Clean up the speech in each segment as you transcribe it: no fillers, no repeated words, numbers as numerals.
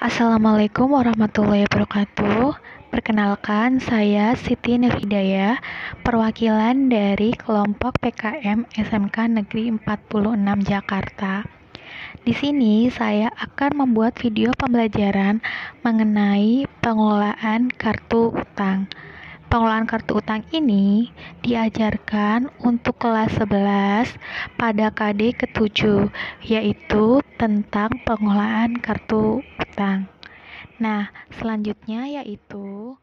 Assalamualaikum warahmatullahi wabarakatuh. Perkenalkan, saya Siti Nurhidayah, perwakilan dari kelompok PKM SMK Negeri 46 Jakarta. Di sini saya akan membuat video pembelajaran mengenai pengelolaan kartu utang. Pengelolaan kartu utang ini diajarkan untuk kelas 11 pada KD ke-7, yaitu tentang pengelolaan kartu utang. Nah, selanjutnya yaitu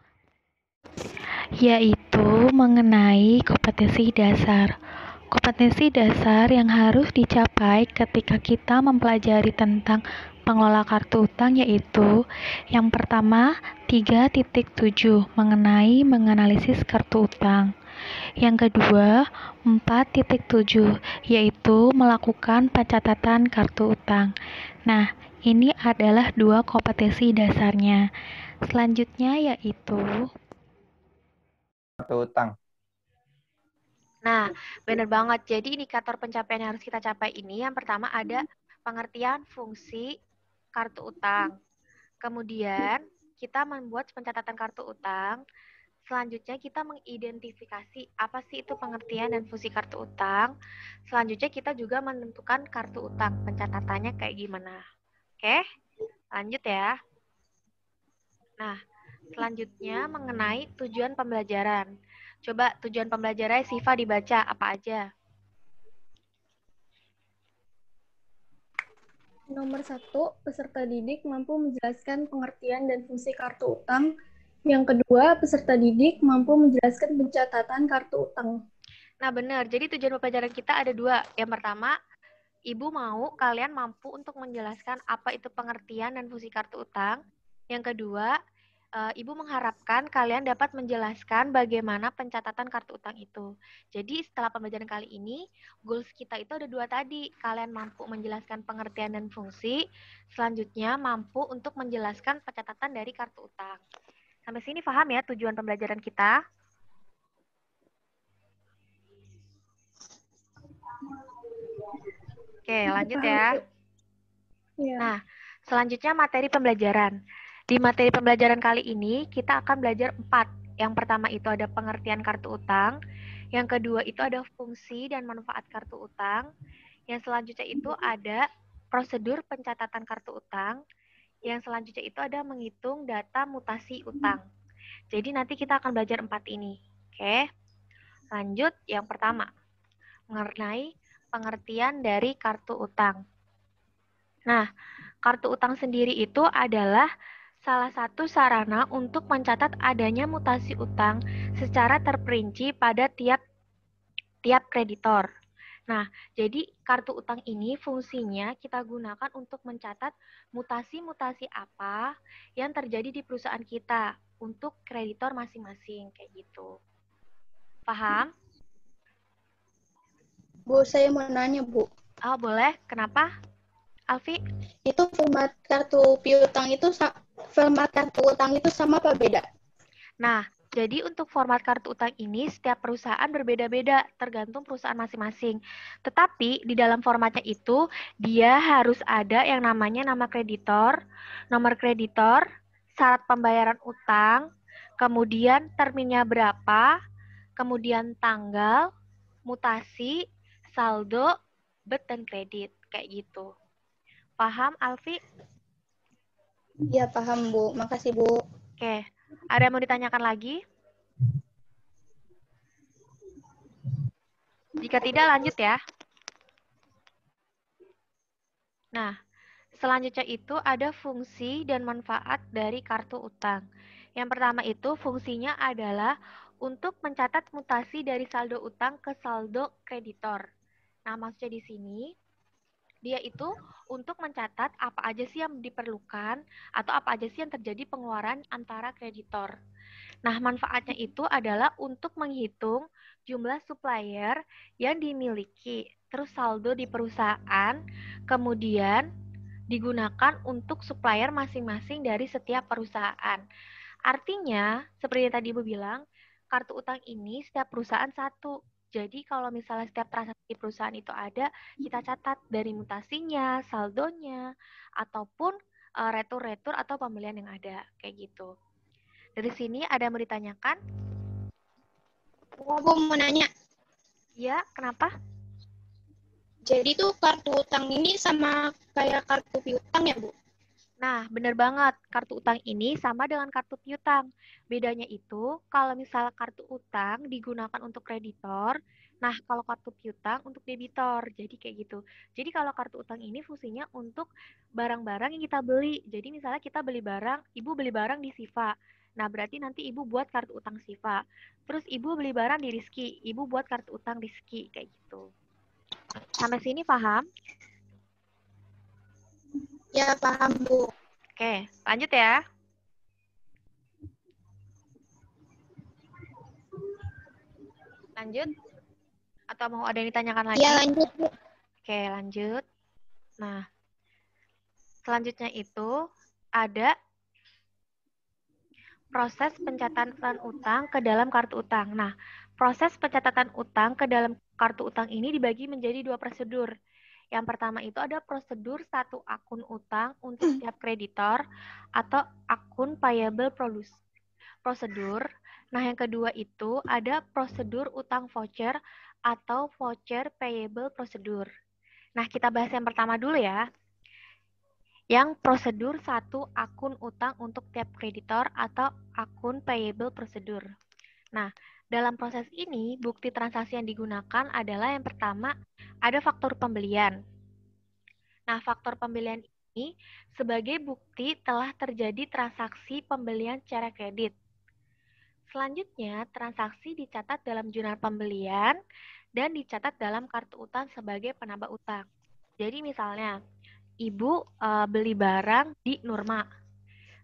mengenai kompetensi dasar. Kompetensi dasar yang harus dicapai ketika kita mempelajari tentang pengelola kartu utang yaitu yang pertama 3.7 mengenai menganalisis kartu utang. Yang kedua 4.7 yaitu melakukan pencatatan kartu utang. Nah, ini adalah dua kompetensi dasarnya. Selanjutnya yaitu kartu utang. Nah, benar banget. Jadi indikator pencapaian yang harus kita capai ini yang pertama ada pengertian fungsi kartu utang. Kemudian kita membuat pencatatan kartu utang. Selanjutnya kita mengidentifikasi apa sih itu pengertian dan fungsi kartu utang. Selanjutnya kita juga menentukan kartu utang, pencatatannya kayak gimana. Oke, lanjut ya. Nah, selanjutnya mengenai tujuan pembelajaran. Coba tujuan pembelajarannya Siva dibaca apa aja? Nomor 1, peserta didik mampu menjelaskan pengertian dan fungsi kartu utang. Yang kedua, peserta didik mampu menjelaskan pencatatan kartu utang. Nah, benar. Jadi tujuan pembelajaran kita ada dua. Yang pertama, Ibu mau kalian mampu untuk menjelaskan apa itu pengertian dan fungsi kartu utang. Yang kedua, Ibu mengharapkan kalian dapat menjelaskan bagaimana pencatatan kartu utang itu. Jadi setelah pembelajaran kali ini, goals kita itu ada dua tadi. Kalian mampu menjelaskan pengertian dan fungsi, selanjutnya mampu untuk menjelaskan pencatatan dari kartu utang. Sampai sini paham ya tujuan pembelajaran kita? Oke, lanjut ya. Nah, selanjutnya materi pembelajaran. Di materi pembelajaran kali ini, kita akan belajar 4. Yang pertama itu ada pengertian kartu utang. Yang kedua itu ada fungsi dan manfaat kartu utang. Yang selanjutnya itu ada prosedur pencatatan kartu utang. Yang selanjutnya itu ada menghitung data mutasi utang. Jadi nanti kita akan belajar 4 ini. Oke, lanjut yang pertama. Mengenai pengertian dari kartu utang. Nah, kartu utang sendiri itu adalah salah satu sarana untuk mencatat adanya mutasi utang secara terperinci pada tiap kreditor. Nah, jadi kartu utang ini fungsinya kita gunakan untuk mencatat mutasi-mutasi apa yang terjadi di perusahaan kita untuk kreditor masing-masing, kayak gitu. Paham? Bu, saya mau nanya, Bu. Oh, boleh. Kenapa? Alfi? Itu format kartu piutang itu format kartu utang itu sama apa beda? Nah, jadi untuk format kartu utang ini setiap perusahaan berbeda-beda tergantung perusahaan masing-masing. Tetapi di dalam formatnya itu dia harus ada yang namanya nama kreditor, nomor kreditor, syarat pembayaran utang, kemudian terminnya berapa, kemudian tanggal, mutasi, saldo, bet dan kredit kayak gitu. Paham, Alfi? Iya, paham, Bu. Makasih, Bu. Oke. Ada yang mau ditanyakan lagi? Jika tidak, lanjut ya. Nah, selanjutnya itu ada fungsi dan manfaat dari kartu utang. Yang pertama itu fungsinya adalah untuk mencatat mutasi dari saldo utang ke saldo kreditor. Nah, maksudnya di sini dia itu untuk mencatat apa aja sih yang diperlukan atau apa aja sih yang terjadi pengeluaran antara kreditor. Nah, manfaatnya itu adalah untuk menghitung jumlah supplier yang dimiliki, terus saldo di perusahaan, kemudian digunakan untuk supplier masing-masing dari setiap perusahaan. Artinya, seperti yang tadi Ibu bilang, kartu utang ini setiap perusahaan satu. Jadi kalau misalnya setiap transaksi perusahaan itu ada, kita catat dari mutasinya, saldonya, ataupun retur-retur atau pembelian yang ada, kayak gitu. Dari sini ada yang mau ditanyakan? Bu mau nanya. Ya, kenapa? Jadi tuh kartu utang ini sama kayak kartu piutang ya, Bu? Nah, benar banget. Kartu utang ini sama dengan kartu piutang. Bedanya itu, kalau misal kartu utang digunakan untuk kreditor, nah kalau kartu piutang untuk debitor. Jadi kayak gitu. Jadi kalau kartu utang ini fungsinya untuk barang-barang yang kita beli. Jadi misalnya kita beli barang, ibu beli barang di Siva. Nah, berarti nanti ibu buat kartu utang Siva. Terus ibu beli barang di Rizky, ibu buat kartu utang Rizky, kayak gitu. Sampai sini paham? Ya, paham, Bu. Oke, lanjut ya. Lanjut? Atau mau ada yang ditanyakan lagi? Ya, lanjut, Bu. Oke, lanjut. Nah, selanjutnya itu ada proses pencatatan utang ke dalam kartu utang. Nah, proses pencatatan utang ke dalam kartu utang ini dibagi menjadi 2 prosedur. Yang pertama itu ada prosedur satu akun utang untuk setiap kreditor atau akun payable prosedur. Nah, yang kedua itu ada prosedur utang voucher atau voucher payable prosedur. Nah, kita bahas yang pertama dulu ya. Yang prosedur satu akun utang untuk tiap kreditor atau akun payable prosedur. Nah, dalam proses ini, bukti transaksi yang digunakan adalah yang pertama, ada faktur pembelian. Nah, faktur pembelian ini sebagai bukti telah terjadi transaksi pembelian secara kredit. Selanjutnya, transaksi dicatat dalam jurnal pembelian dan dicatat dalam kartu utang sebagai penambah utang. Jadi misalnya, ibu beli barang di Nurma.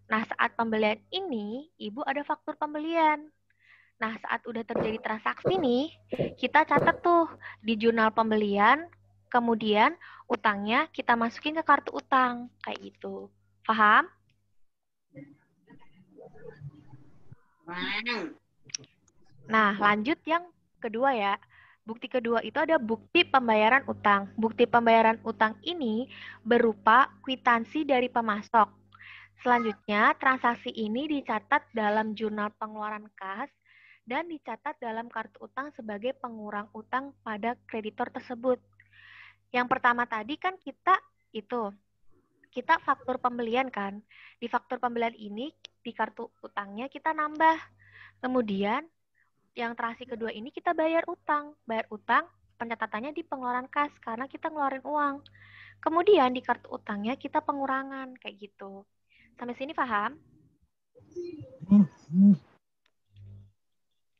Nah, saat pembelian ini, ibu ada faktur pembelian. Nah, saat udah terjadi transaksi nih, kita catat tuh di jurnal pembelian, kemudian utangnya kita masukin ke kartu utang, kayak gitu. Paham? Nah, lanjut yang kedua ya. Bukti kedua itu ada bukti pembayaran utang. Bukti pembayaran utang ini berupa kwitansi dari pemasok. Selanjutnya, transaksi ini dicatat dalam jurnal pengeluaran kas dan dicatat dalam kartu utang sebagai pengurang utang pada kreditor tersebut. Yang pertama tadi kan kita faktur pembelian kan. Di faktur pembelian ini, di kartu utangnya kita nambah. Kemudian, yang transaksi kedua ini kita bayar utang. Bayar utang, pencatatannya di pengeluaran kas karena kita ngeluarin uang. Kemudian di kartu utangnya kita pengurangan, kayak gitu. Sampai sini paham?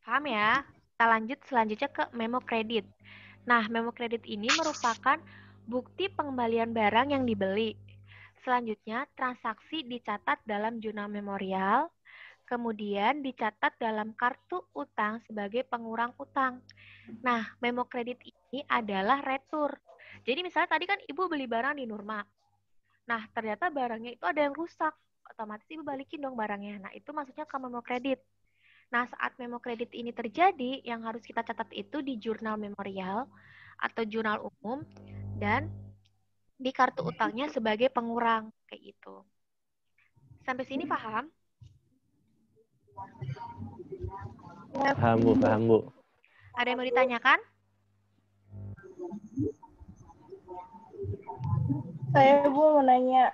Paham ya? Kita lanjut selanjutnya ke memo kredit. Nah, memo kredit ini merupakan bukti pengembalian barang yang dibeli. Selanjutnya, transaksi dicatat dalam jurnal memorial, kemudian dicatat dalam kartu utang sebagai pengurang utang. Nah, memo kredit ini adalah retur. Jadi misalnya tadi kan ibu beli barang di Nurma. Nah, ternyata barangnya itu ada yang rusak. Otomatis ibu balikin dong barangnya. Nah, itu maksudnya ke memo kredit. Nah, saat memo kredit ini terjadi, yang harus kita catat itu di jurnal memorial atau jurnal umum dan di kartu utangnya sebagai pengurang, kayak gitu. Sampai sini paham? Paham, Bu. Paham, Bu. Ada yang mau ditanyakan? Saya, Bu, mau nanya.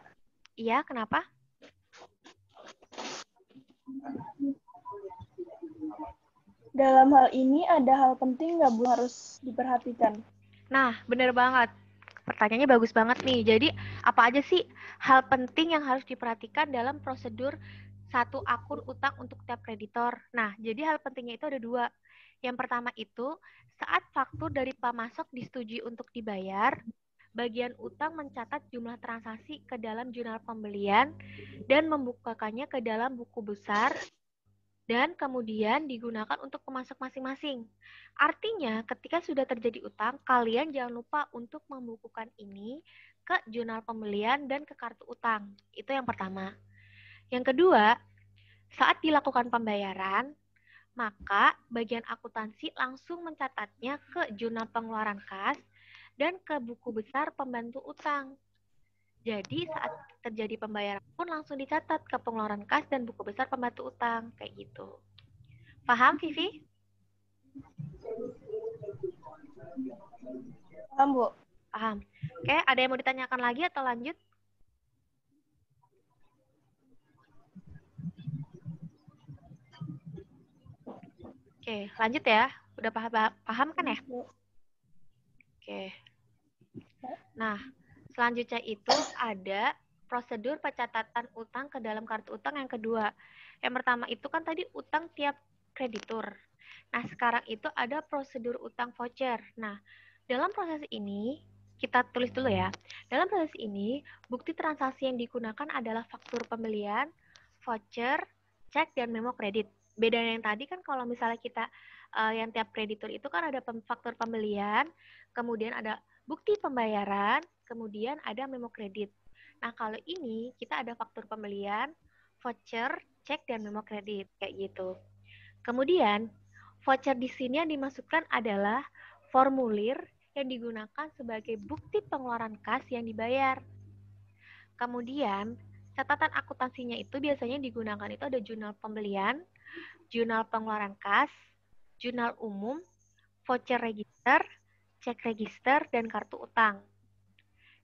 Iya, kenapa? Dalam hal ini ada hal penting nggak, Bu, harus diperhatikan? Nah, bener banget. Pertanyaannya bagus banget nih. Jadi, apa aja sih hal penting yang harus diperhatikan dalam prosedur satu akun utang untuk tiap kreditor? Nah, jadi hal pentingnya itu ada 2. Yang pertama itu, saat faktur dari pemasok disetujui untuk dibayar, bagian utang mencatat jumlah transaksi ke dalam jurnal pembelian dan membukakannya ke dalam buku besar dan kemudian digunakan untuk pemasok masing-masing. Artinya, ketika sudah terjadi utang, kalian jangan lupa untuk membukukan ini ke jurnal pembelian dan ke kartu utang. Itu yang pertama. Yang kedua, saat dilakukan pembayaran, maka bagian akuntansi langsung mencatatnya ke jurnal pengeluaran kas dan ke buku besar pembantu utang. Jadi saat terjadi pembayaran pun langsung dicatat ke pengeluaran kas dan buku besar pembantu utang, kayak gitu. Paham, Vivi? Paham, Bu. Paham. Oke, ada yang mau ditanyakan lagi atau lanjut? Oke, lanjut ya. Udah paham kan ya? Oke. Nah, selanjutnya itu ada prosedur pencatatan utang ke dalam kartu utang yang kedua. Yang pertama itu kan tadi utang tiap kreditur. Nah, sekarang itu ada prosedur utang voucher. Nah, dalam proses ini, kita tulis dulu ya. Dalam proses ini, bukti transaksi yang digunakan adalah faktur pembelian, voucher, cek, dan memo kredit. Beda yang tadi kan kalau misalnya kita yang tiap kreditur itu kan ada faktur pembelian, kemudian ada bukti pembayaran, kemudian ada memo kredit. Nah, kalau ini kita ada faktur pembelian, voucher, cek, dan memo kredit, kayak gitu. Kemudian, voucher di sini yang dimasukkan adalah formulir yang digunakan sebagai bukti pengeluaran kas yang dibayar. Kemudian, catatan akuntansinya itu biasanya digunakan itu ada jurnal pembelian, jurnal pengeluaran kas, jurnal umum, voucher register, cek register, dan kartu utang.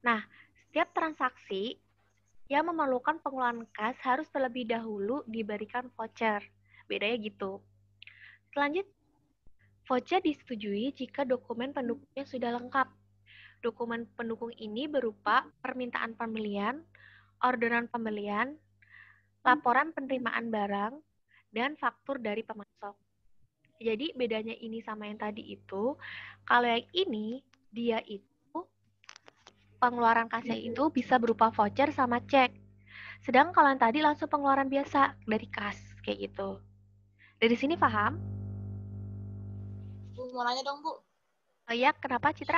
Nah, setiap transaksi yang memerlukan pengeluaran kas harus terlebih dahulu diberikan voucher. Bedanya gitu. Selanjutnya, voucher disetujui jika dokumen pendukungnya sudah lengkap. Dokumen pendukung ini berupa permintaan pembelian, orderan pembelian, laporan penerimaan barang, dan faktur dari pemasok. Jadi bedanya ini sama yang tadi itu, kalau yang ini dia itu pengeluaran kasnya itu bisa berupa voucher sama cek. Sedang kalau yang tadi langsung pengeluaran biasa dari kas kayak gitu. Dari sini paham? Bu, mau nanya dong, Bu. Oh iya, kenapa Citra?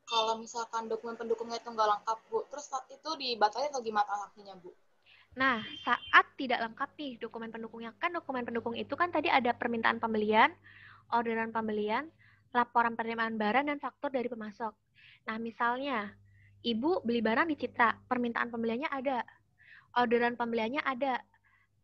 Kalau misalkan dokumen pendukungnya itu nggak lengkap, Bu, terus itu dibatalin atau gimana haknya, Bu? Nah, saat tidak lengkap nih dokumen pendukungnya, kan dokumen pendukung itu kan tadi ada permintaan pembelian, orderan pembelian, laporan penerimaan barang, dan faktur dari pemasok. Nah, misalnya, Ibu beli barang di Citra, permintaan pembeliannya ada, orderan pembeliannya ada,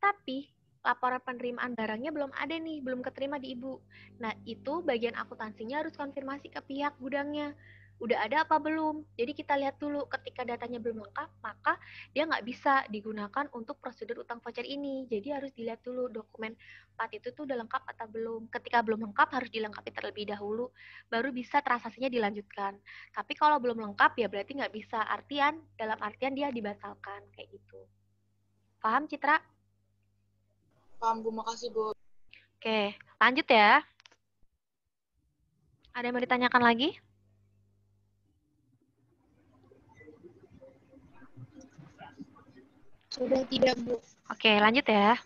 tapi laporan penerimaan barangnya belum ada nih, belum keterima di Ibu. Nah, itu bagian akuntansinya harus konfirmasi ke pihak gudangnya. Udah ada apa belum? Jadi kita lihat dulu ketika datanya belum lengkap, maka dia nggak bisa digunakan untuk prosedur utang voucher ini. Jadi harus dilihat dulu dokumen plat itu tuh udah lengkap atau belum. Ketika belum lengkap harus dilengkapi terlebih dahulu, baru bisa transaksinya dilanjutkan. Tapi kalau belum lengkap ya berarti nggak bisa. Dalam artian dia dibatalkan kayak gitu. Paham Citra? Paham, Bu. Makasih, Bu. Oke, lanjut ya. Ada yang mau ditanyakan lagi? Sudah tidak, Bu. Oke, lanjut ya.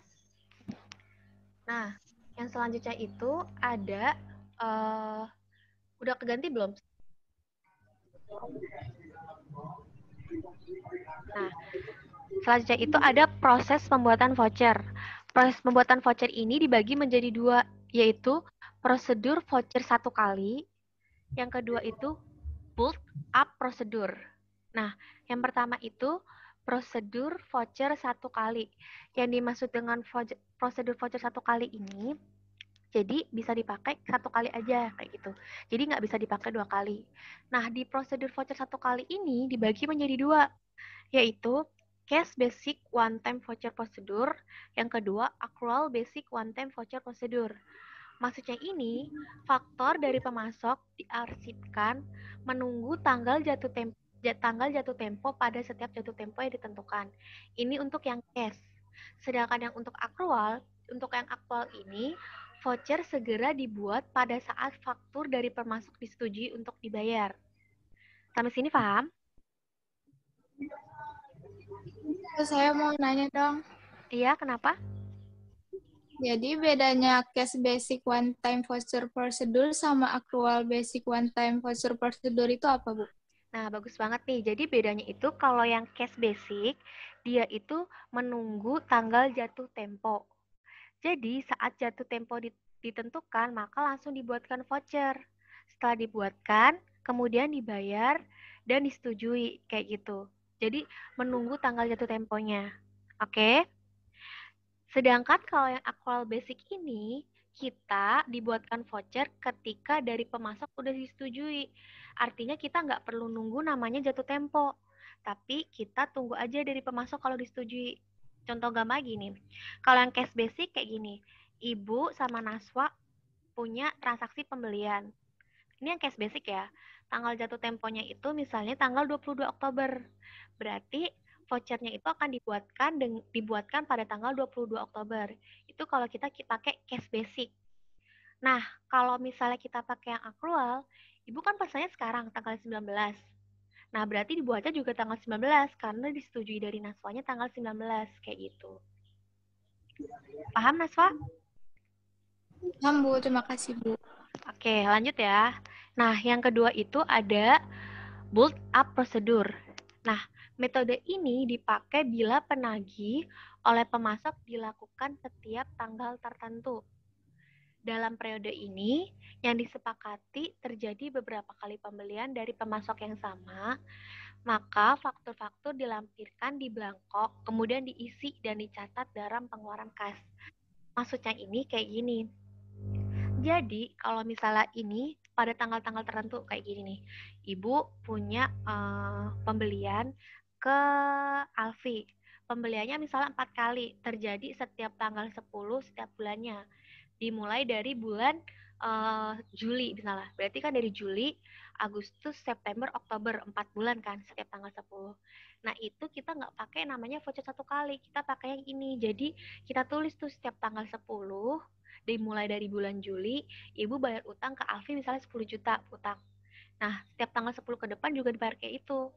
Nah, yang selanjutnya itu ada, udah keganti belum? Nah, selanjutnya itu ada proses pembuatan voucher. Proses pembuatan voucher ini dibagi menjadi dua, yaitu prosedur voucher satu kali, yang kedua itu bulk up prosedur. Nah, yang pertama itu prosedur voucher satu kali. Yang dimaksud dengan prosedur voucher satu kali ini, jadi bisa dipakai satu kali aja kayak gitu. Jadi nggak bisa dipakai dua kali. Nah, di prosedur voucher satu kali ini dibagi menjadi dua, yaitu cash basic one time voucher prosedur, yang kedua accrual basic one time voucher prosedur. Maksudnya ini, faktor dari pemasok diarsipkan menunggu tanggal jatuh tempo pada setiap jatuh tempo yang ditentukan. Ini untuk yang cash. Sedangkan yang untuk akrual ini, voucher segera dibuat pada saat faktur dari pemasok disetujui untuk dibayar. Sampai sini paham? Saya mau nanya dong. Iya, kenapa? Jadi bedanya cash basic one time voucher prosedur sama accrual basic one time voucher prosedur itu apa, Bu? Nah, bagus banget nih. Jadi bedanya itu kalau yang cash basic, dia itu menunggu tanggal jatuh tempo. Jadi saat jatuh tempo ditentukan, maka langsung dibuatkan voucher. Setelah dibuatkan, kemudian dibayar, dan disetujui kayak gitu. Jadi menunggu tanggal jatuh temponya. Oke? Sedangkan kalau yang akrual basic ini kita dibuatkan voucher ketika dari pemasok udah disetujui. Artinya kita nggak perlu nunggu namanya jatuh tempo. Tapi kita tunggu aja dari pemasok kalau disetujui. Contoh gampang gini. Kalau yang cash basic kayak gini. Ibu sama Naswa punya transaksi pembelian. Ini yang cash basic ya. Tanggal jatuh temponya itu misalnya tanggal 22 Oktober. Berarti vouchernya itu akan dibuatkan pada tanggal 22 Oktober. Itu kalau kita pakai cash basic. Nah, kalau misalnya kita pakai yang accrual, Ibu kan pesannya sekarang tanggal 19. Nah, berarti dibuatnya juga tanggal 19 karena disetujui dari Naswanya tanggal 19 kayak gitu. Paham Naswa? Paham, Bu. Terima kasih, Bu. Oke, lanjut ya. Nah, yang kedua itu ada build up procedure. Nah, metode ini dipakai bila penagih oleh pemasok dilakukan setiap tanggal tertentu. Dalam periode ini, yang disepakati terjadi beberapa kali pembelian dari pemasok yang sama, maka faktur-faktur dilampirkan di belangko, kemudian diisi dan dicatat dalam pengeluaran kas. Maksudnya ini kayak gini. Jadi, kalau misalnya ini pada tanggal-tanggal tertentu kayak gini nih, Ibu punya pembelian ke Alfi. Pembeliannya misalnya 4 kali, terjadi setiap tanggal 10 setiap bulannya. Dimulai dari bulan Juli misalnya. Berarti kan dari Juli, Agustus, September, Oktober, 4 bulan kan setiap tanggal 10. Nah, itu kita nggak pakai namanya voucher 1 kali, kita pakai yang ini. Jadi, kita tulis tuh setiap tanggal 10, dimulai dari bulan Juli, Ibu bayar utang ke Alfi misalnya 10 juta utang. Nah, setiap tanggal 10 ke depan juga dibayar kayak itu.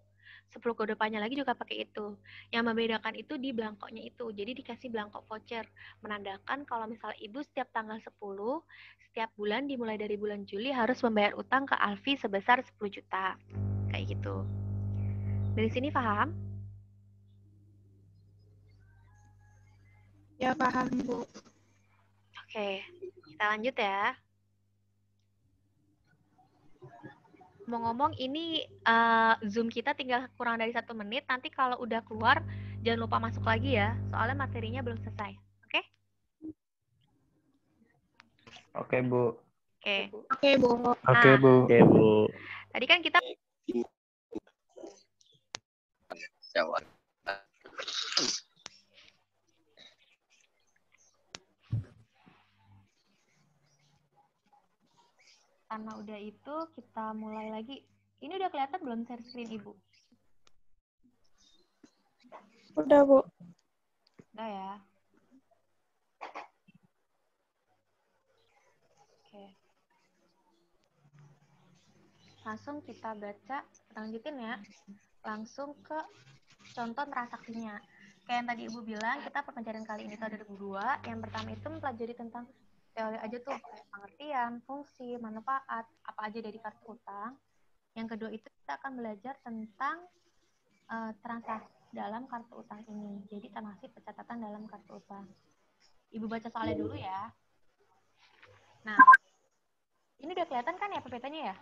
10 ke depannya lagi juga pakai itu. Yang membedakan itu di belangkonya itu. Jadi dikasih belangko voucher. Menandakan kalau misalnya Ibu setiap tanggal 10, setiap bulan dimulai dari bulan Juli harus membayar utang ke Alfi sebesar 10 juta. Kayak gitu. Dari sini paham? Ya, paham, Bu. Oke, kita lanjut ya. Ngomong-ngomong ini Zoom kita tinggal kurang dari 1 menit. Nanti kalau udah keluar jangan lupa masuk lagi ya. Soalnya materinya belum selesai. Oke? Oke, Bu. Oke. Oke, Bu. Oke, Bu. Oke, Bu. Tadi kan kita karena udah itu kita mulai lagi. Ini udah kelihatan belum share screen Ibu? Udah, Bu. Udah ya. Oke. Langsung kita baca, lanjutin ya. Langsung ke contoh transaksinya. Kayak yang tadi Ibu bilang, kita pencarian kali ini tuh ada 2. Yang pertama itu mempelajari tentang teori aja tuh, kayak pengertian, fungsi, manfaat, apa aja dari kartu utang. Yang kedua itu kita akan belajar tentang transaksi dalam kartu utang ini. Jadi termasuk pencatatan dalam kartu utang. Ibu baca soalnya dulu ya. Nah, ini udah kelihatan kan ya PPT-nya ya?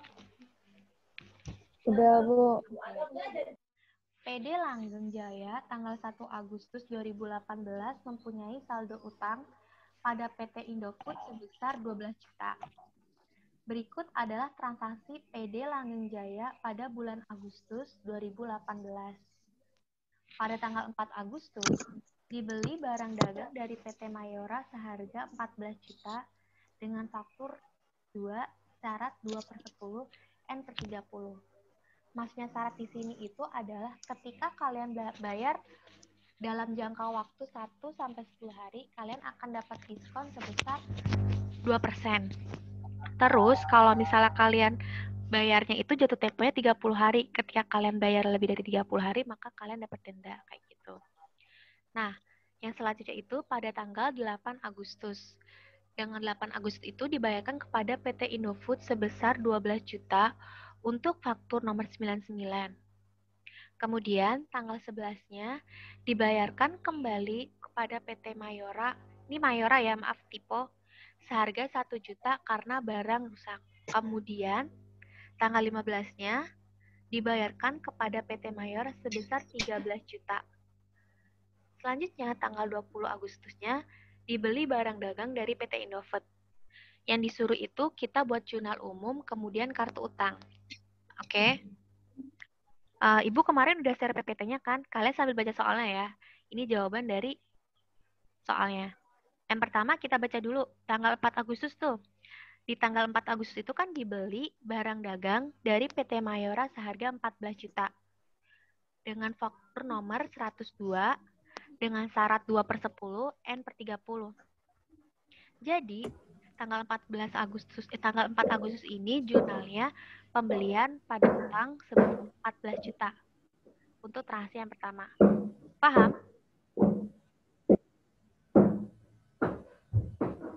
Udah, Bu. PD Langgeng Jaya tanggal 1 Agustus 2018 mempunyai saldo utang pada PT Indofood sebesar 12 juta. Berikut adalah transaksi PD Langgeng Jaya pada bulan Agustus 2018. Pada tanggal 4 Agustus, dibeli barang dagang dari PT Mayora seharga 14 juta dengan faktur 2, syarat 2/10, N/30. Maksudnya syarat di sini itu adalah ketika kalian bayar dalam jangka waktu 1-10 hari, kalian akan dapat diskon sebesar 2%. Terus, kalau misalnya kalian bayarnya itu jatuh temponya 30 hari. Ketika kalian bayar lebih dari 30 hari, maka kalian dapat denda. Kayak gitu. Nah, yang selanjutnya itu pada tanggal 8 Agustus. Dengan 8 Agustus itu dibayarkan kepada PT Indofood sebesar 12 juta untuk faktur nomor 99. Kemudian tanggal 11-nya dibayarkan kembali kepada PT Mayora. Ini Mayora ya, maaf tipe. Seharga 1 juta karena barang rusak. Kemudian tanggal 15-nya dibayarkan kepada PT Mayor sebesar 13 juta. Selanjutnya, tanggal 20 Agustusnya, dibeli barang dagang dari PT Indofood. Yang disuruh itu kita buat jurnal umum, kemudian kartu utang. Oke? Ibu kemarin udah share PPT-nya kan? Kalian sambil baca soalnya ya. Ini jawaban dari soalnya. Yang pertama kita baca dulu, tanggal 4 Agustus tuh. Di tanggal 4 Agustus itu kan dibeli barang dagang dari PT Mayora seharga 14 juta. Dengan faktur nomor 102, dengan syarat 2/10, N/30. Jadi, tanggal 4 Agustus ini jurnalnya pembelian pada utang sebesar 14 juta. Untuk transaksi yang pertama. Paham?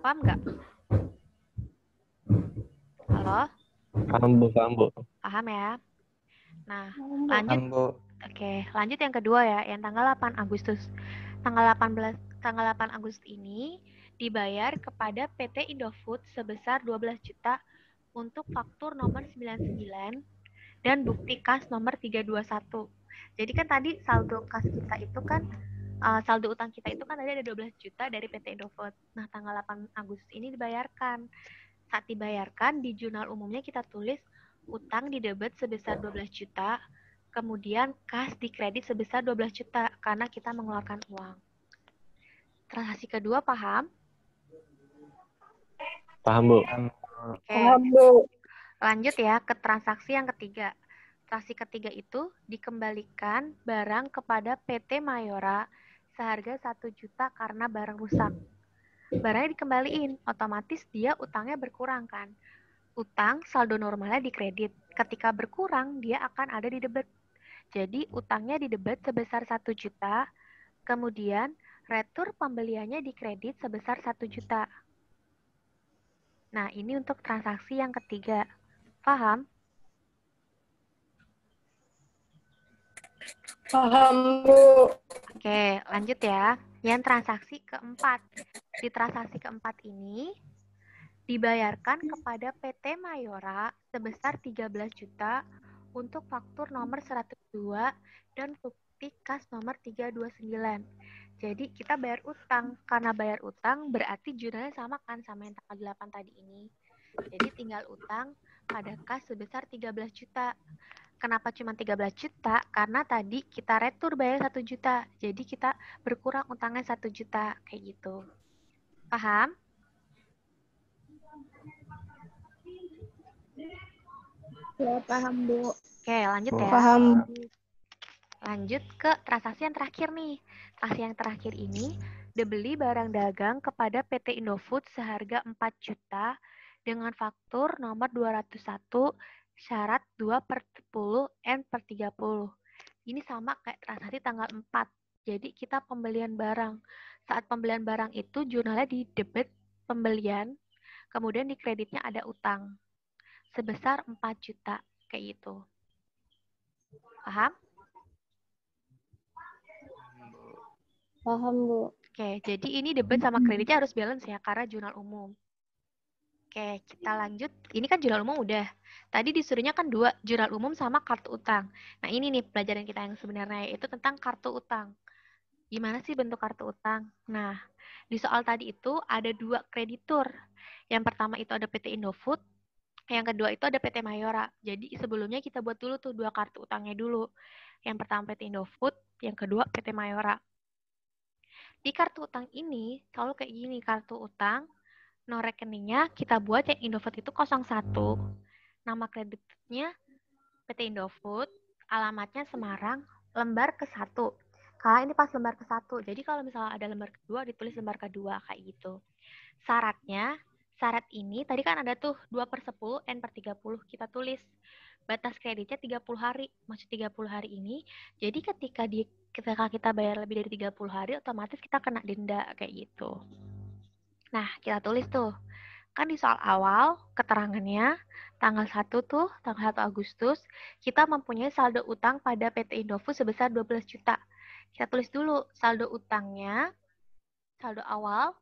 Paham nggak? Halo? Paham, Bu. Paham, Bu. Paham ya? Nah, lanjut. Paham, Bu. Oke, lanjut yang kedua ya, yang tanggal 8 Agustus. Tanggal 8 Agustus ini dibayar kepada PT Indofood sebesar 12 juta untuk faktur nomor 99 dan bukti kas nomor 321. Jadi kan tadi saldo kas kita itu kan saldo utang kita itu kan tadi ada 12 juta dari PT Indofood. Nah, tanggal 8 Agustus ini dibayarkan. Saat dibayarkan, di jurnal umumnya kita tulis utang didebet sebesar 12 juta, kemudian kas dikredit sebesar 12 juta karena kita mengeluarkan uang. Transaksi kedua paham? Paham, Bu. Oke. Paham, Bu. Lanjut ya ke transaksi yang ketiga. Transaksi ketiga itu dikembalikan barang kepada PT Mayora seharga 1 juta karena barang rusak. Barangnya dikembaliin, otomatis dia utangnya berkurang kan. Utang saldo normalnya dikredit. Ketika berkurang, dia akan ada di debit. Jadi utangnya di debit sebesar 1 juta, kemudian retur pembeliannya dikredit sebesar 1 juta. Nah, ini untuk transaksi yang ketiga. Paham? Paham, Bu. Oke, lanjut ya. Yang transaksi keempat. Di transaksi keempat ini, dibayarkan kepada PT Mayora sebesar 13 juta untuk faktur nomor 102 dan bukti kas nomor 329. Jadi kita bayar utang. Karena bayar utang berarti jurnalnya sama kan sama yang tanggal 8 tadi ini. Jadi tinggal utang pada kas sebesar 13 juta. Kenapa cuma 13 juta? Karena tadi kita retur bayar 1 juta. Jadi kita berkurang utangnya 1 juta. Kayak gitu. Paham? Ya, paham, Bu. Oke, lanjut ya. Paham. Lanjut ke transaksi yang terakhir nih. Transaksi yang terakhir ini, dibeli barang dagang kepada PT Indofood seharga 4 juta dengan faktur nomor 201 syarat 2/10 N/30. Ini sama kayak transaksi tanggal 4. Jadi kita pembelian barang. Saat pembelian barang itu jurnalnya di debit pembelian, kemudian di kreditnya ada utang sebesar 4 juta kayak gitu. Paham? Paham, Bu. Oke, jadi ini debit sama kreditnya harus balance ya, karena jurnal umum. Oke, kita lanjut. Ini kan jurnal umum udah. Tadi disuruhnya kan 2, jurnal umum sama kartu utang. Nah, ini nih pelajaran kita yang sebenarnya, yaitu tentang kartu utang. Gimana sih bentuk kartu utang? Nah, di soal tadi itu ada 2 kreditur. Yang pertama itu ada PT Indofood, yang kedua itu ada PT Mayora. Jadi sebelumnya kita buat dulu tuh 2 kartu utangnya dulu. Yang pertama PT Indofood, yang kedua PT Mayora. Di kartu utang ini selalu kayak gini, kartu utang, nomor rekeningnya kita buat yang Indofood itu 01, nama kreditnya PT Indofood, alamatnya Semarang, lembar ke-1. Kalau ini pas lembar ke-1, jadi kalau misalnya ada lembar kedua, ditulis lembar kedua, kayak gitu. Syarat ini, tadi kan ada tuh 2/10, N/30, kita tulis. Batas kreditnya 30 hari. Maksud 30 hari ini, jadi ketika kita bayar lebih dari 30 hari, otomatis kita kena denda, kayak gitu. Nah, kita tulis tuh. Kan di soal awal, keterangannya, tanggal 1 tuh, tanggal 1 Agustus, kita mempunyai saldo utang pada PT Indofood sebesar 12 juta. Kita tulis dulu, saldo utangnya, saldo awal,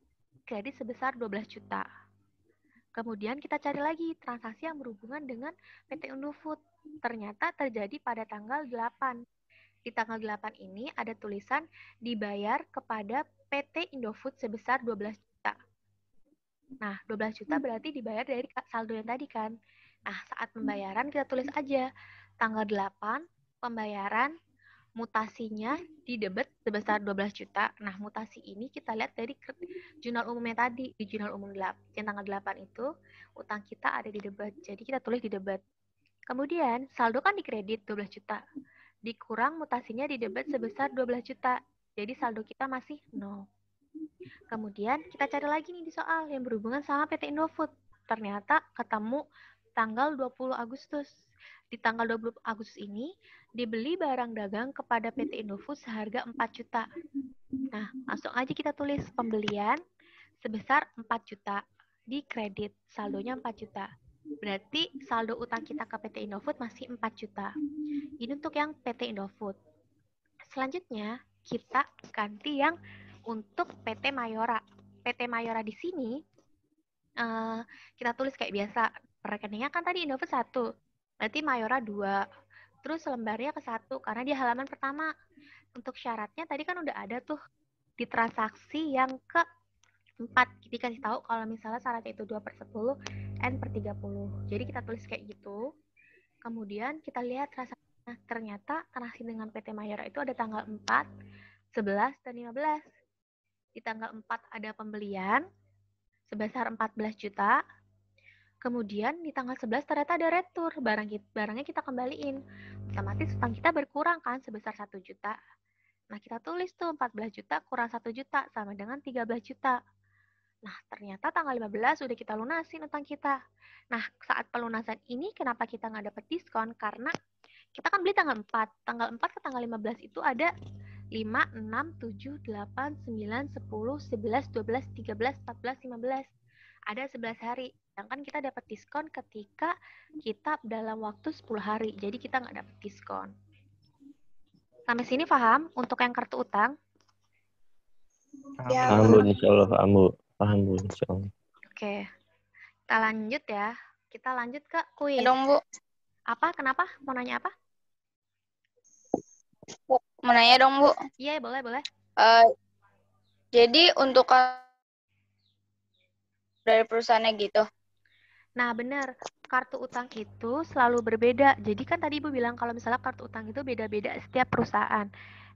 kredit sebesar 12 juta. Kemudian kita cari lagi transaksi yang berhubungan dengan PT Indofood. ternyata terjadi pada tanggal 8. Di tanggal 8 ini ada tulisan dibayar kepada PT Indofood sebesar 12 juta. Nah, 12 juta berarti dibayar dari saldo yang tadi kan. Nah, saat pembayaran kita tulis aja tanggal 8 pembayaran, mutasinya di debit sebesar 12 juta. Nah, mutasi ini kita lihat dari jurnal umumnya tadi. Di jurnal umum yang tanggal 8 itu, utang kita ada di debit. Jadi kita tulis di debit. Kemudian, saldo kan di kredit 12 juta. Dikurang mutasinya di debit sebesar 12 juta. Jadi saldo kita masih 0. Kemudian kita cari lagi nih di soal yang berhubungan sama PT Indofood. Ternyata ketemu tanggal 20 Agustus. Di tanggal 20 Agustus ini dibeli barang dagang kepada PT Indofood seharga 4 juta. Nah, langsung aja kita tulis pembelian sebesar 4 juta di kredit. Saldonya 4 juta. Berarti saldo utang kita ke PT Indofood masih 4 juta. Ini untuk yang PT Indofood. Selanjutnya, kita ganti yang untuk PT Mayora. PT Mayora di sini, kita tulis kayak biasa. Rekeningnya kan tadi Indofood 1. Berarti Mayora 2. Terus lembarnya ke 1, karena dia halaman pertama. Untuk syaratnya tadi kan udah ada tuh di transaksi yang ke-4. Dikasih tahu kalau misalnya syaratnya itu 2/10, N/30. Jadi kita tulis kayak gitu. Kemudian kita lihat transaksinya. Ternyata transaksi dengan PT Mayora itu ada tanggal 4, 11, dan 15. Di tanggal 4 ada pembelian sebesar 14 juta. Kemudian di tanggal 11 ternyata ada retur, barangnya kita kembaliin. Otomatis utang kita berkurang kan sebesar 1 juta. Nah, kita tulis tuh 14 juta kurang 1 juta sama dengan 13 juta. Nah, ternyata tanggal 15 udah kita lunasin utang kita. Nah, saat pelunasan ini kenapa kita nggak dapat diskon? Karena kita kan beli tanggal 4. Tanggal 4 ke tanggal 15 itu ada 5, 6, 7, 8, 9, 10, 11, 12, 13, 14, 15. Ada 11 hari. Sedangkan kita dapat diskon ketika kita dalam waktu 10 hari. Jadi kita nggak dapat diskon. Sampai sini paham untuk yang kartu utang? Paham, Bu. Insya Allah paham, Bu. Paham, Bu. Insya Allah. Oke. Kita lanjut ya. Kita lanjut ke kuis. Ya dong, Bu. Apa? Kenapa? Mau nanya apa? Mau nanya dong, Bu. Iya, boleh. Jadi untuk dari perusahaannya gitu. Nah, benar. Kartu utang itu selalu berbeda. Jadi kan tadi Ibu bilang kalau misalnya kartu utang itu beda-beda setiap perusahaan.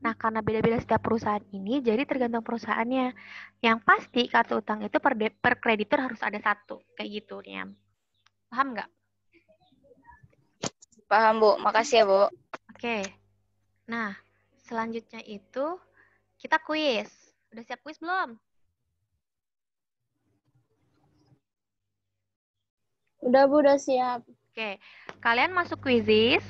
Nah, karena beda-beda setiap perusahaan ini, jadi tergantung perusahaannya. Yang pasti kartu utang itu per kreditur harus ada 1. Kayak gitu, Niam. Paham nggak? Paham, Bu. Makasih ya, Bu. Oke. Nah, selanjutnya itu kita kuis. Udah siap kuis belum? Udah, Bu, udah siap. Oke. Kalian masuk Quizizz.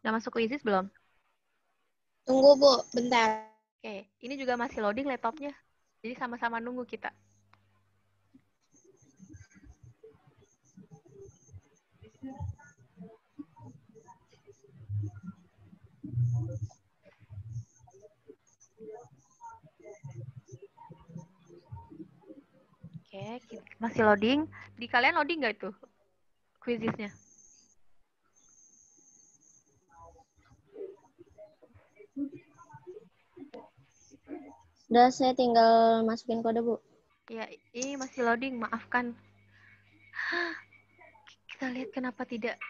Udah masuk Quizizz belum? Tunggu, Bu. Bentar. Oke. Ini juga masih loading laptopnya. Jadi sama-sama nunggu kita. Oke, masih loading. Di kalian loading nggak itu Quizizz-nya? Udah, saya tinggal masukin kode, Bu. Ya, ini masih loading, maafkan. Kita lihat kenapa tidak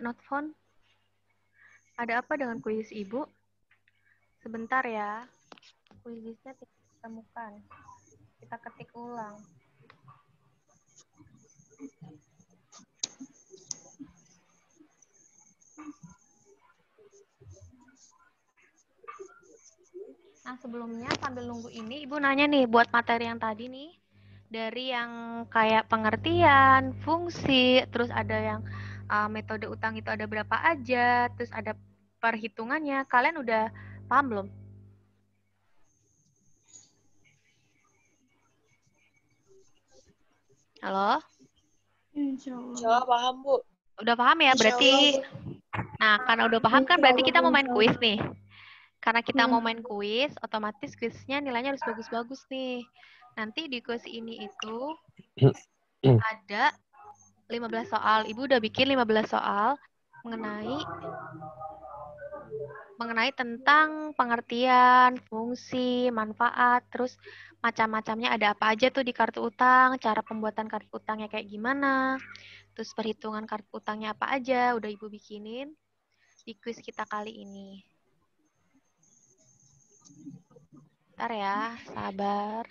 not found. Ada apa dengan kuis Ibu? Sebentar ya. Quizizz-nya tidak ditemukan. Kita ketik ulang. Nah, sebelumnya sambil nunggu ini, Ibu nanya nih buat materi yang tadi nih. Dari yang kayak pengertian, fungsi, terus ada yang metode utang itu ada berapa aja, terus ada perhitungannya. Kalian udah paham belum? Halo? Insya Insya Allah paham, Bu. Udah paham ya? Berarti, nah karena udah paham kan berarti kita mau main kuis nih. Karena kita mau main kuis, otomatis kuisnya nilainya harus bagus-bagus nih. Nanti di kuis ini itu ada 15 soal. Ibu udah bikin 15 soal mengenai tentang pengertian, fungsi, manfaat, terus macam-macamnya ada apa aja tuh di kartu utang, cara pembuatan kartu utangnya kayak gimana, terus perhitungan kartu utangnya apa aja, udah Ibu bikinin di kuis kita kali ini. Bentar ya, sabar.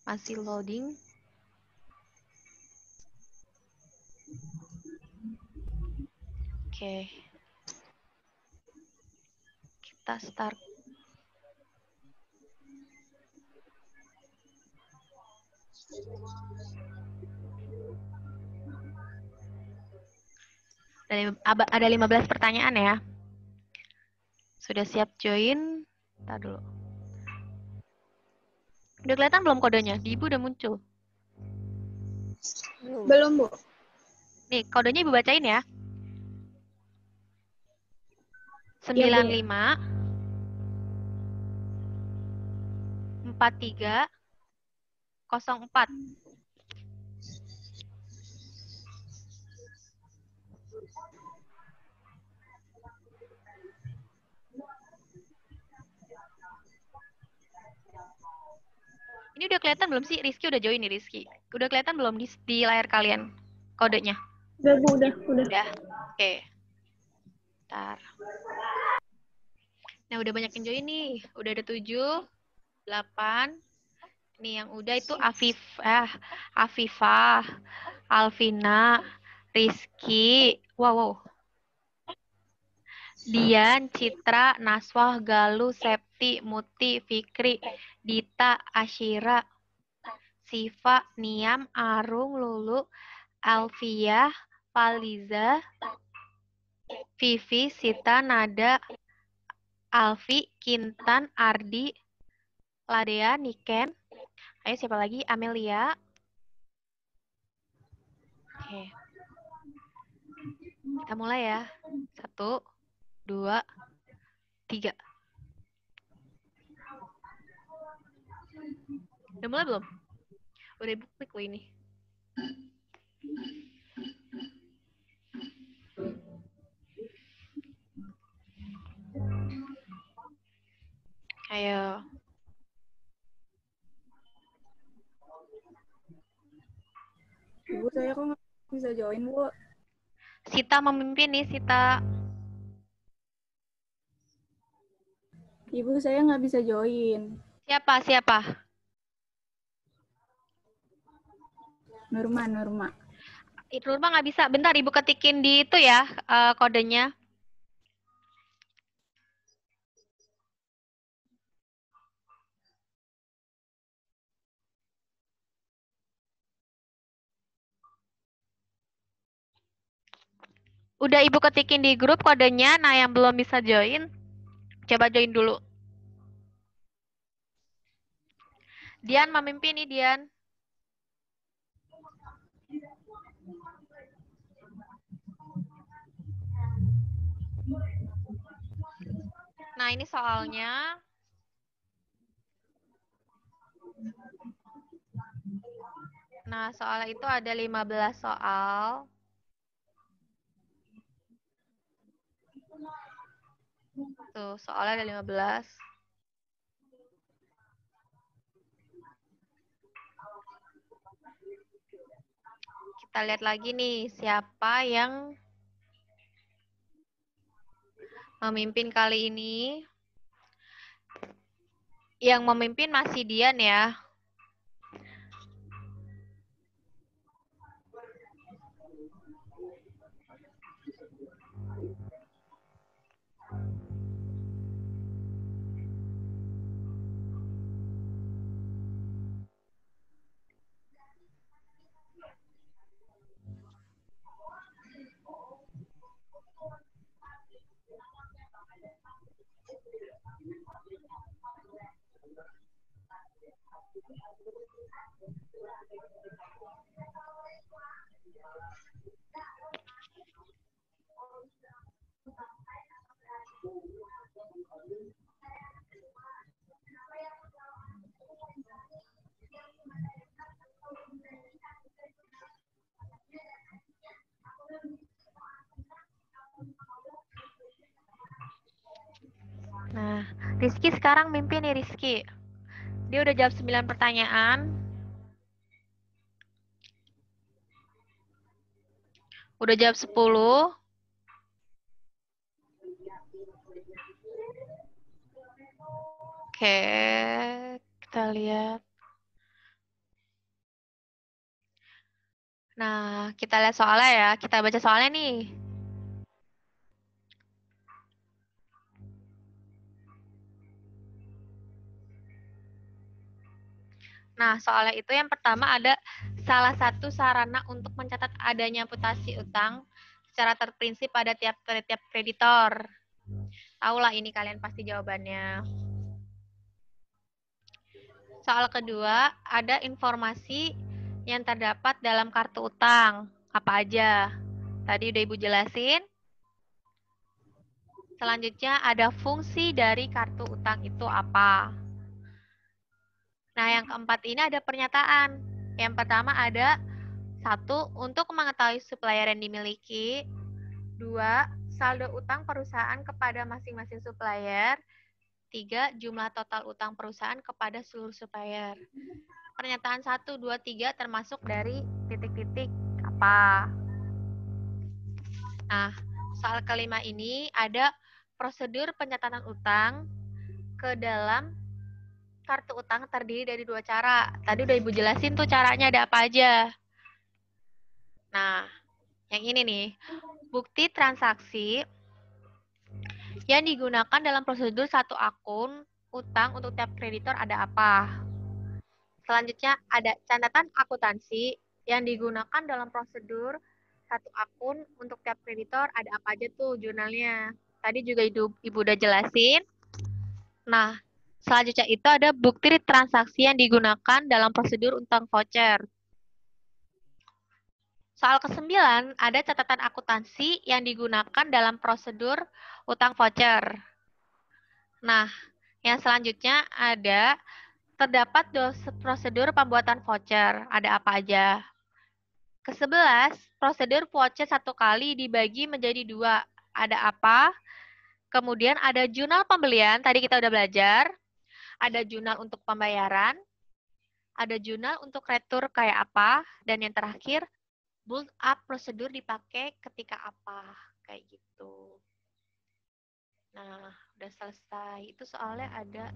Masih loading. Oke. Kita start. Ada 15 pertanyaan ya. Sudah siap join? Ntar dulu. Udah kelihatan belum kodenya? Di Ibu udah muncul. Belum, Bu. Nih, kodenya Ibu bacain ya. 95 43 04. Ini udah kelihatan belum sih? Rizky udah join nih, Rizky. Udah kelihatan belum di layar kalian kodenya? Udah, Bu, udah. Udah. Oke. Bentar. Nah, udah banyak yang join nih. Udah ada 7, 8. Nih yang udah itu Afifah, Alvina, Rizky. Wow. Dian, Citra, Naswah, Galuh, Septi, Muti, Fikri, Dita, Asyira, Siva, Niam, Arung, Lulu, Alfiah, Faliza, Vivi, Sita, Nada, Alfi, Kintan, Ardi, Ladea, Niken. Ayo siapa lagi? Amelia. Oke. Kita mulai ya. 1, 2, 3. Udah mulai belum? Udah Ibu klik loh ini. Ayo. Ibu, saya kok nggak bisa join, Bu? Sita memimpin nih, Sita. Ibu, saya nggak bisa join. Siapa? Nurma. Nurma nggak bisa. Bentar, Ibu ketikin di itu ya, kodenya. Udah Ibu ketikin di grup kodenya. Nah, yang belum bisa join, coba join dulu. Dian memimpin nih, Dian. Nah, ini soalnya. Nah, soalnya itu ada 15 soal. Tuh, soalnya ada 15. Kita lihat lagi nih, siapa yang memimpin kali ini. Yang memimpin masih Dian ya. Nah, Rizky sekarang mimpi nih Rizky. Dia udah jawab 9 pertanyaan. Udah jawab 10. Oke, kita lihat. Nah, kita lihat soalnya ya. Kita baca soalnya nih. Nah, soalnya itu yang pertama ada salah satu sarana untuk mencatat adanya amputasi utang secara terprinsip pada tiap kreditor. Tahulah ini kalian pasti jawabannya. Soal kedua, ada informasi yang terdapat dalam kartu utang. Apa aja? Tadi udah Ibu jelasin. Selanjutnya ada fungsi dari kartu utang itu apa? Nah, yang keempat ini ada pernyataan. Yang pertama ada 1. Untuk mengetahui supplier yang dimiliki. 2. Saldo utang perusahaan kepada masing-masing supplier. 3. Jumlah total utang perusahaan kepada seluruh supplier. Pernyataan 1, 2, 3 termasuk dari titik-titik apa? Nah, soal kelima ini ada prosedur pencatatan utang ke dalam kartu utang terdiri dari 2 cara. Tadi udah Ibu jelasin tuh caranya ada apa aja. Nah, yang ini nih. Bukti transaksi yang digunakan dalam prosedur satu akun utang untuk tiap kreditor ada apa? Selanjutnya ada catatan akuntansi yang digunakan dalam prosedur satu akun untuk tiap kreditor ada apa aja tuh jurnalnya. Tadi juga Ibu udah jelasin. Nah, selanjutnya itu ada bukti transaksi yang digunakan dalam prosedur utang voucher. Soal ke-9 ada catatan akuntansi yang digunakan dalam prosedur utang voucher. Nah, yang selanjutnya ada terdapat prosedur pembuatan voucher. Ada apa aja? Ke-11, prosedur voucher satu kali dibagi menjadi 2. Ada apa? Kemudian ada jurnal pembelian, tadi kita udah belajar. Ada jurnal untuk pembayaran. Ada jurnal untuk retur kayak apa. Dan yang terakhir, build up prosedur dipakai ketika apa. Kayak gitu. Nah, udah selesai. Itu soalnya ada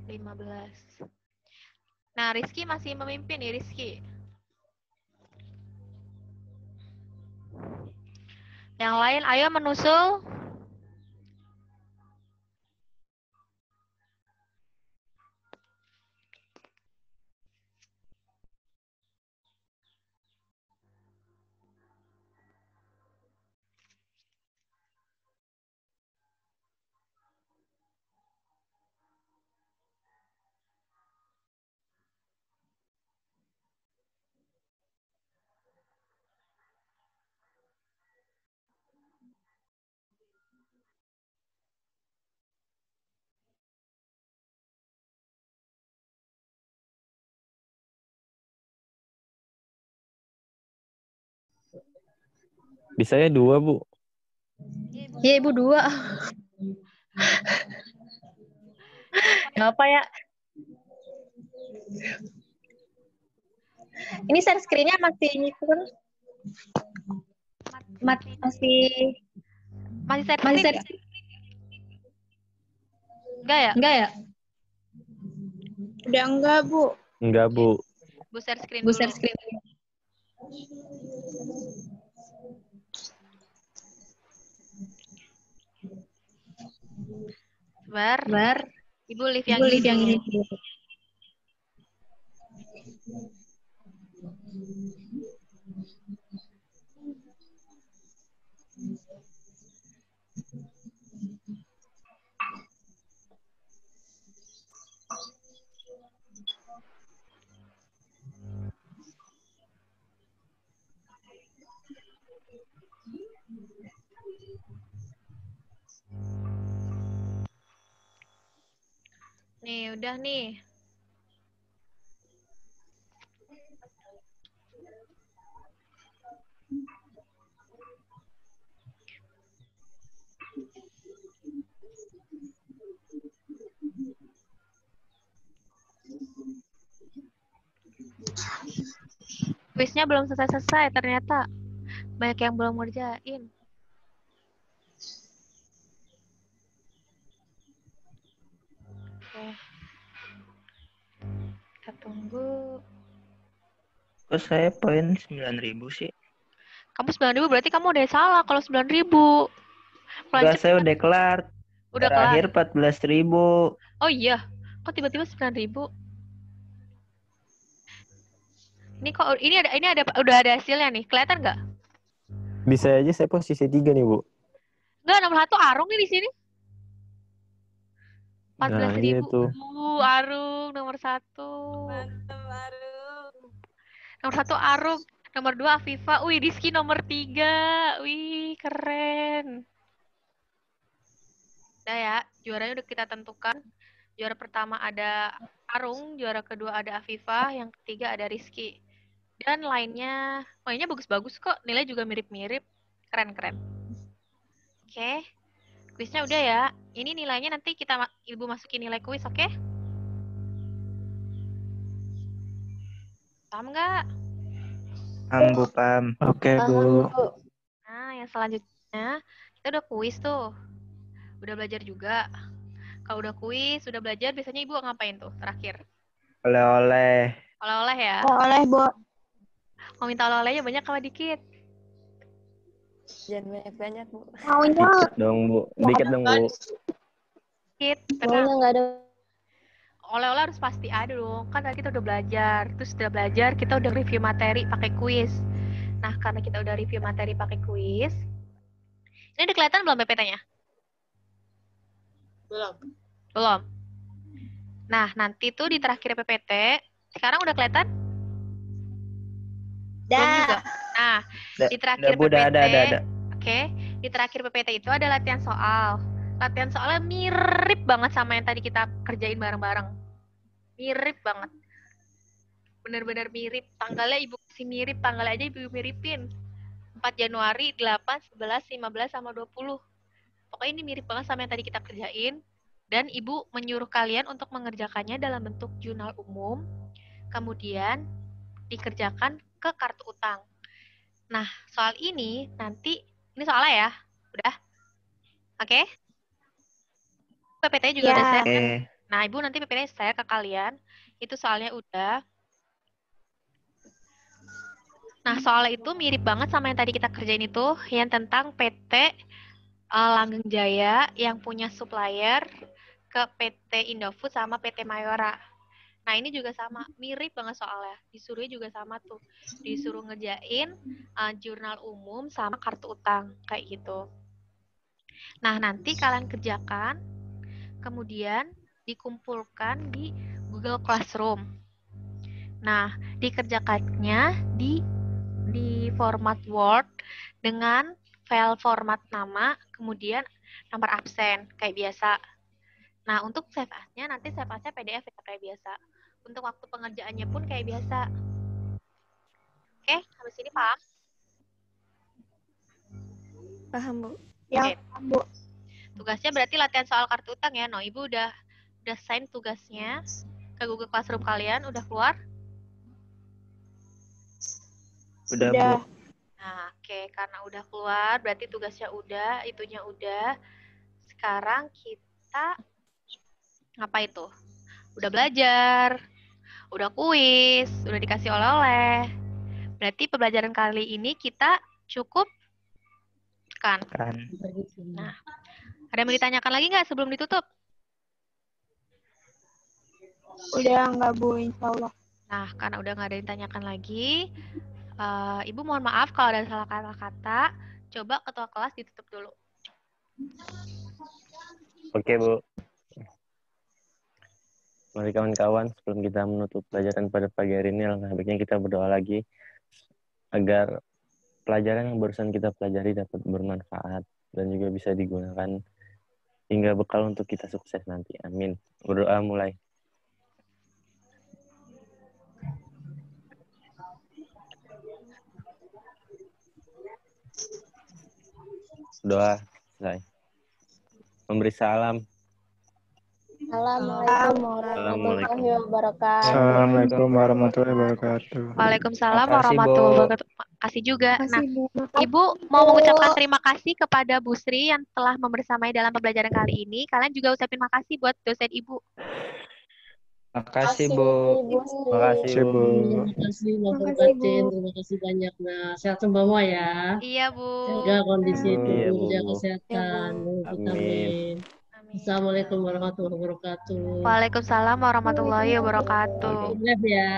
15. Nah, Rizky masih memimpin nih, Rizky. Yang lain, ayo menusul. Bisa ya 2, Bu? Iya, Ibu 2. Nggak apa ya. Ini share screen-nya masih nyipun. Masih share screen? Enggak ya? Enggak ya? Udah enggak, Bu. Enggak, Bu. Bu share screen Bu dulu. share screen. Sebentar. Ibu live yang ini dulu. Nih, udah nih. Kuisnya belum selesai-selesai ternyata. Banyak yang belum ngerjain. Oke. Kita tunggu. Kok saya poin 9.000 sih? Kamu 9.000 berarti kamu udah salah kalau 9.000. Enggak, saya udah kelar. Udah Terakhir kelar. 14.000. Oh iya. Kok tiba-tiba 9.000? Ini kok ini ada udah ada hasilnya nih. Kelihatan nggak? Bisa aja saya posisi 3 nih, Bu. Nggak, nomor 1 Arung nih di sini. 14.000. Nah, iya tuh. Arung nomor 1. Mantap, Arung. Nomor 1 Arung. Nomor 2 Afifa. Wih, Rizky nomor 3. Wih, keren. Udah ya, juaranya udah kita tentukan. Juara pertama ada Arung, juara kedua ada Afifa, yang ketiga ada Rizky. Dan lainnya bagus-bagus kok. Nilai juga mirip-mirip. Keren-keren. Oke. Kuisnya udah ya. Ini nilainya nanti Ibu masukin nilai kuis, oke? Paham nggak? Paham, Bu, paham. Oke, Bu. Nah, yang selanjutnya, kita udah kuis tuh. Udah belajar juga. Kalau udah kuis, udah belajar, biasanya Ibu ngapain tuh terakhir? Oleh-oleh. Oleh-oleh ya? Oleh, Bu. Mau minta oleh-olehnya banyak kalau dikit? Jangan banyak-banyak, Bu. Maunya Dikit dong, Bu. Dikit dong, Bu. Dikit, maunya tenang. nggak ada. Oleh-oleh harus pasti ada dong. Kan tadi kita udah belajar. Terus udah belajar, kita udah review materi pakai kuis. Nah, karena kita udah review materi pakai kuis, ini udah kelihatan belum PPT-nya? Belum. Belum. Nah, nanti tuh di terakhir PPT, sekarang udah kelihatan? Belum juga. Nah, di terakhir Bu, PPT, ada. Oke, di terakhir PPT itu ada latihan soal. Latihan soalnya mirip banget sama yang tadi kita kerjain bareng-bareng. Mirip banget. Bener-bener mirip. Tanggalnya Ibu kasih mirip, tanggalnya aja Ibu miripin. 4 Januari, 8, 11, 15, sama 20. Pokoknya ini mirip banget sama yang tadi kita kerjain. Dan Ibu menyuruh kalian untuk mengerjakannya dalam bentuk jurnal umum. Kemudian dikerjakan ke kartu utang. Nah, soal ini nanti, ini soalnya ya. Udah? Oke? PPT juga udah saya. Nah, Ibu nanti PPT saya ke kalian. Itu soalnya udah. Nah, soalnya itu mirip banget sama yang tadi kita kerjain itu, yang tentang PT Langgeng Jaya yang punya supplier ke PT Indofood sama PT Mayora. Nah, ini juga sama, mirip banget soalnya. Disuruhnya juga sama tuh. Disuruh ngerjain jurnal umum sama kartu utang, kayak gitu. Nah, nanti kalian kerjakan, kemudian dikumpulkan di Google Classroom. Nah, dikerjakannya di format Word dengan file format nama, kemudian nomor absen, kayak biasa. Nah, untuk save as-nya, nanti save as-nya PDF ya, kayak biasa. Untuk waktu pengerjaannya pun kayak biasa. Oke, habis ini paham? Paham, Bu. Ya, Bu. Tugasnya berarti latihan soal kartu utang ya. No, Ibu udah sign tugasnya ke Google Classroom kalian, udah keluar? Udah. Bu. Nah, oke, karena udah keluar, berarti tugasnya udah, itunya udah. Sekarang kita ngapain tuh? Udah belajar, udah kuis, udah dikasih oleh-oleh. Berarti pembelajaran kali ini kita cukup kan? Nah, ada yang mau ditanyakan lagi nggak sebelum ditutup? udah nggak, Bu, insya Allah. Nah, karena udah nggak ada yang ditanyakan lagi, Ibu mohon maaf kalau ada salah kata-kata. Coba ketua kelas ditutup dulu. Oke, Bu. Mari kawan-kawan, sebelum kita menutup pelajaran pada pagi hari ini, alangkah baiknya kita berdoa lagi agar pelajaran yang barusan kita pelajari dapat bermanfaat dan juga bisa digunakan hingga bekal untuk kita sukses nanti. Amin. Berdoa mulai. Doa selesai. Memberi salam. Assalamualaikum warahmatullahi wabarakatuh. Assalamualaikum warahmatullahi wabarakatuh. Waalaikumsalam Makasih, warahmatullahi Bu. wabarakatuh. Makasih juga. Nah, Makasih, Bu. Ibu mau mengucapkan terima kasih kepada Bu Sri yang telah membersamai dalam pembelajaran kali ini. Kalian juga ucapin makasih buat dosen Ibu. Makasih, Bu. Makasih, Bu. Terima kasih, Bapak Makasih, Bu. Katin. Terima kasih banyak. Nah, sehat semua ya. Iya, Bu. Jaga kondisi Iya, tubuh, Bu. jaga kesehatan, minum vitamin. Assalamualaikum warahmatullahi wabarakatuh. Waalaikumsalam warahmatullahi wabarakatuh. Izin live ya.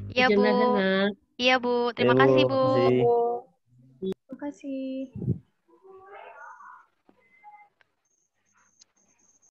Iya, Izin Bu. live ya, Nak. Iya, Bu. Iya, Terima Bu. kasih, Bu. Makasih. Makasih.